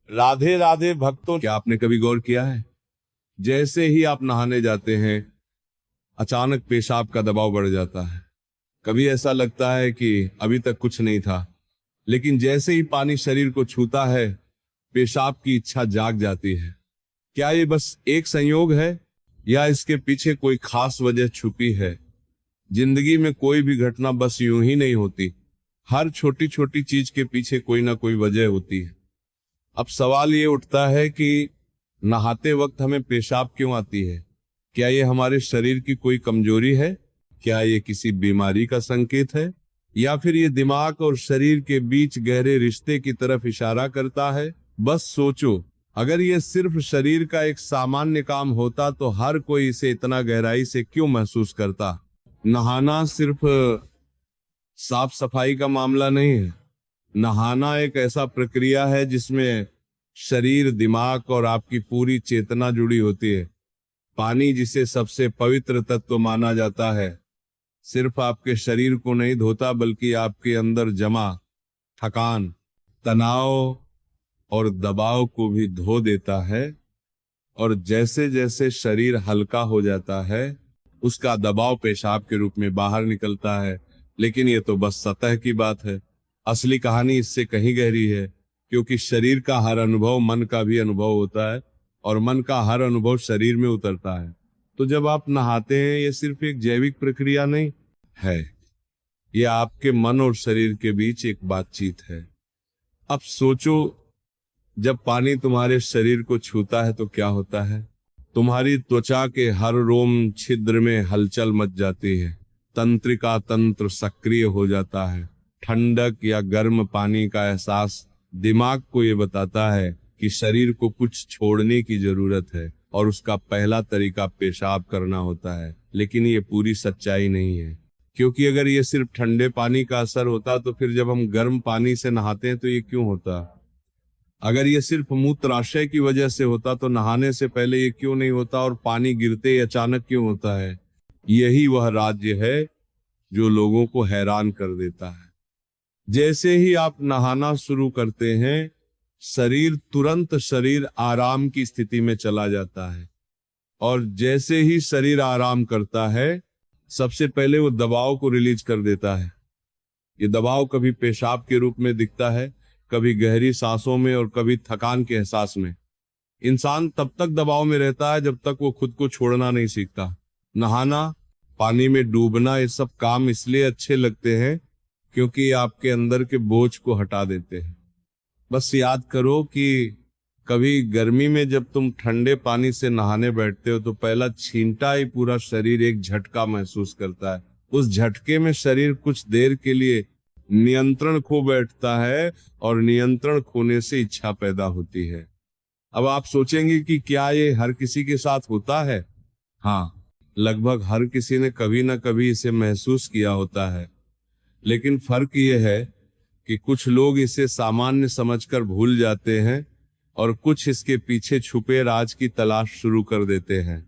राधे राधे भक्तों, क्या आपने कभी गौर किया है, जैसे ही आप नहाने जाते हैं अचानक पेशाब का दबाव बढ़ जाता है। कभी ऐसा लगता है कि अभी तक कुछ नहीं था, लेकिन जैसे ही पानी शरीर को छूता है पेशाब की इच्छा जाग जाती है। क्या ये बस एक संयोग है या इसके पीछे कोई खास वजह छुपी है? जिंदगी में कोई भी घटना बस यूं ही नहीं होती, हर छोटी छोटी चीज के पीछे कोई ना कोई वजह होती है। अब सवाल ये उठता है कि नहाते वक्त हमें पेशाब क्यों आती है? क्या ये हमारे शरीर की कोई कमजोरी है? क्या ये किसी बीमारी का संकेत है, या फिर ये दिमाग और शरीर के बीच गहरे रिश्ते की तरफ इशारा करता है? बस सोचो, अगर ये सिर्फ शरीर का एक सामान्य काम होता तो हर कोई इसे इतना गहराई से क्यों महसूस करता? नहाना सिर्फ साफ सफाई का मामला नहीं है। नहाना एक ऐसा प्रक्रिया है जिसमें शरीर, दिमाग और आपकी पूरी चेतना जुड़ी होती है। पानी, जिसे सबसे पवित्र तत्व माना जाता है, सिर्फ आपके शरीर को नहीं धोता बल्कि आपके अंदर जमा थकान, तनाव और दबाव को भी धो देता है। और जैसे जैसे शरीर हल्का हो जाता है उसका दबाव पेशाब के रूप में बाहर निकलता है। लेकिन ये तो बस सतह की बात है, असली कहानी इससे कहीं गहरी है, क्योंकि शरीर का हर अनुभव मन का भी अनुभव होता है और मन का हर अनुभव शरीर में उतरता है। तो जब आप नहाते हैं ये सिर्फ एक जैविक प्रक्रिया नहीं है, ये आपके मन और शरीर के बीच एक बातचीत है। अब सोचो, जब पानी तुम्हारे शरीर को छूता है तो क्या होता है? तुम्हारी त्वचा के हर रोम छिद्र में हलचल मच जाती है, तंत्रिका तंत्र सक्रिय हो जाता है। ठंडक या गर्म पानी का एहसास दिमाग को ये बताता है कि शरीर को कुछ छोड़ने की जरूरत है, और उसका पहला तरीका पेशाब करना होता है। लेकिन ये पूरी सच्चाई नहीं है, क्योंकि अगर ये सिर्फ ठंडे पानी का असर होता तो फिर जब हम गर्म पानी से नहाते हैं तो ये क्यों होता? अगर ये सिर्फ मूत्राशय की वजह से होता तो नहाने से पहले ये क्यों नहीं होता, और पानी गिरते ही अचानक क्यों होता है? यही वह राज्य है जो लोगों को हैरान कर देता है। जैसे ही आप नहाना शुरू करते हैं शरीर आराम की स्थिति में चला जाता है, और जैसे ही शरीर आराम करता है सबसे पहले वो दबाव को रिलीज कर देता है। ये दबाव कभी पेशाब के रूप में दिखता है, कभी गहरी सांसों में, और कभी थकान के एहसास में। इंसान तब तक दबाव में रहता है जब तक वो खुद को छोड़ना नहीं सीखता। नहाना, पानी में डूबना, ये सब काम इसलिए अच्छे लगते हैं क्योंकि ये आपके अंदर के बोझ को हटा देते हैं। बस याद करो कि कभी गर्मी में जब तुम ठंडे पानी से नहाने बैठते हो तो पहला छींटा ही पूरा शरीर एक झटका महसूस करता है। उस झटके में शरीर कुछ देर के लिए नियंत्रण खो बैठता है, और नियंत्रण खोने से इच्छा पैदा होती है। अब आप सोचेंगे कि क्या ये हर किसी के साथ होता है? हाँ, लगभग हर किसी ने कभी ना कभी इसे महसूस किया होता है। लेकिन फर्क ये है कि कुछ लोग इसे सामान्य समझकर भूल जाते हैं, और कुछ इसके पीछे छुपे राज की तलाश शुरू कर देते हैं।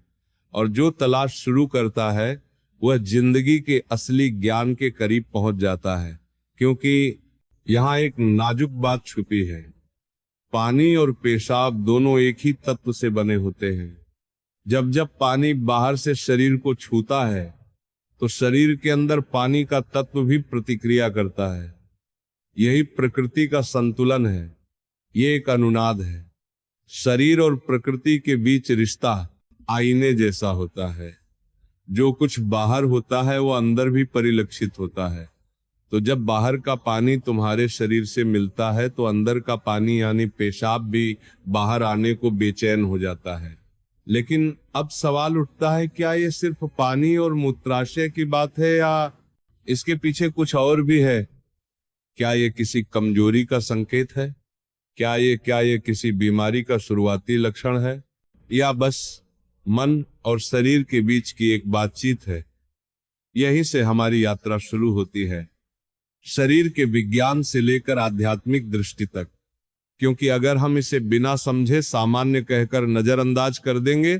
और जो तलाश शुरू करता है वह जिंदगी के असली ज्ञान के करीब पहुंच जाता है, क्योंकि यहाँ एक नाजुक बात छुपी है। पानी और पेशाब दोनों एक ही तत्व से बने होते हैं। जब जब पानी बाहर से शरीर को छूता है तो शरीर के अंदर पानी का तत्व भी प्रतिक्रिया करता है। यही प्रकृति का संतुलन है, ये एक अनुनाद है। शरीर और प्रकृति के बीच रिश्ता आईने जैसा होता है। जो कुछ बाहर होता है वो अंदर भी परिलक्षित होता है। तो जब बाहर का पानी तुम्हारे शरीर से मिलता है तो अंदर का पानी यानी पेशाब भी बाहर आने को बेचैन हो जाता है। लेकिन अब सवाल उठता है, क्या ये सिर्फ पानी और मूत्राशय की बात है या इसके पीछे कुछ और भी है? क्या ये किसी कमजोरी का संकेत है? क्या ये किसी बीमारी का शुरुआती लक्षण है, या बस मन और शरीर के बीच की एक बातचीत है? यहीं से हमारी यात्रा शुरू होती है, शरीर के विज्ञान से लेकर आध्यात्मिक दृष्टि तक। क्योंकि अगर हम इसे बिना समझे सामान्य कहकर नजरअंदाज कर देंगे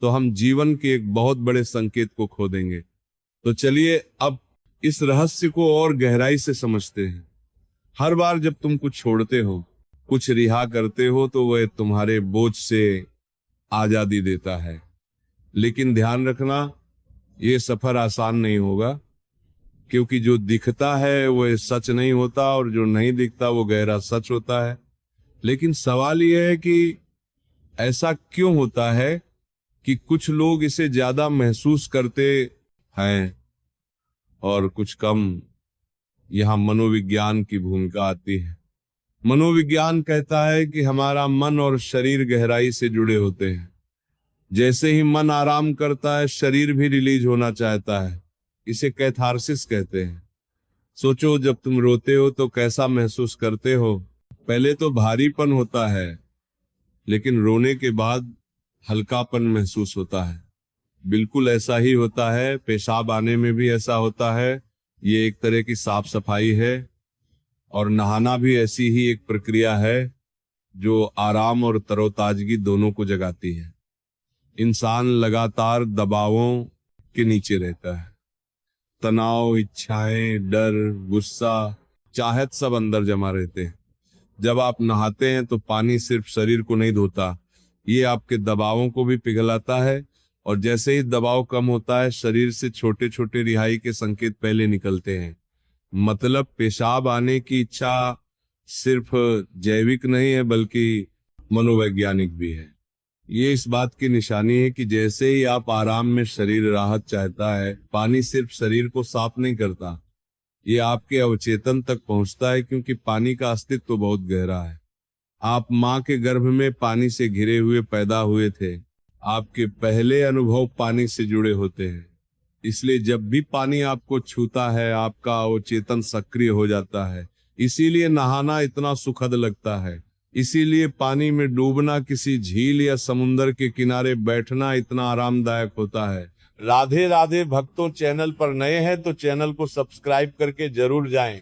तो हम जीवन के एक बहुत बड़े संकेत को खो देंगे। तो चलिए अब इस रहस्य को और गहराई से समझते हैं। हर बार जब तुम कुछ छोड़ते हो, कुछ रिहा करते हो तो वह तुम्हारे बोझ से आजादी देता है। लेकिन ध्यान रखना, ये सफर आसान नहीं होगा, क्योंकि जो दिखता है वह सच नहीं होता और जो नहीं दिखता वो गहरा सच होता है। लेकिन सवाल यह है कि ऐसा क्यों होता है कि कुछ लोग इसे ज्यादा महसूस करते हैं और कुछ कम। यहां मनोविज्ञान की भूमिका आती है। मनोविज्ञान कहता है कि हमारा मन और शरीर गहराई से जुड़े होते हैं। जैसे ही मन आराम करता है, शरीर भी रिलीज होना चाहता है। इसे कैथारसिस कहते हैं। सोचो, जब तुम रोते हो तो कैसा महसूस करते हो? पहले तो भारीपन होता है, लेकिन रोने के बाद हल्कापन महसूस होता है। बिल्कुल ऐसा ही होता है, पेशाब आने में भी ऐसा होता है। ये एक तरह की साफ सफाई है, और नहाना भी ऐसी ही एक प्रक्रिया है जो आराम और तरोताजगी दोनों को जगाती है। इंसान लगातार दबावों के नीचे रहता है। तनाव, इच्छाएं, डर, गुस्सा, चाहत सब अंदर जमा रहते हैं। जब आप नहाते हैं तो पानी सिर्फ शरीर को नहीं धोता, ये आपके दबावों को भी पिघलाता है। और जैसे ही दबाव कम होता है, शरीर से छोटे छोटे रिहाई के संकेत पहले निकलते हैं। मतलब पेशाब आने की इच्छा सिर्फ जैविक नहीं है, बल्कि मनोवैज्ञानिक भी है। ये इस बात की निशानी है कि जैसे ही आप आराम में शरीर राहत चाहता है, पानी सिर्फ शरीर को साफ नहीं करता, ये आपके अवचेतन तक पहुंचता है, क्योंकि पानी का अस्तित्व तो बहुत गहरा है। आप माँ के गर्भ में पानी से घिरे हुए पैदा हुए थे। आपके पहले अनुभव पानी से जुड़े होते हैं। इसलिए जब भी पानी आपको छूता है, आपका अवचेतन सक्रिय हो जाता है। इसीलिए नहाना इतना सुखद लगता है। इसीलिए पानी में डूबना, किसी झील या समुंदर के किनारे बैठना इतना आरामदायक होता है। राधे राधे भक्तों, चैनल पर नए हैं तो चैनल को सब्सक्राइब करके जरूर जाएं।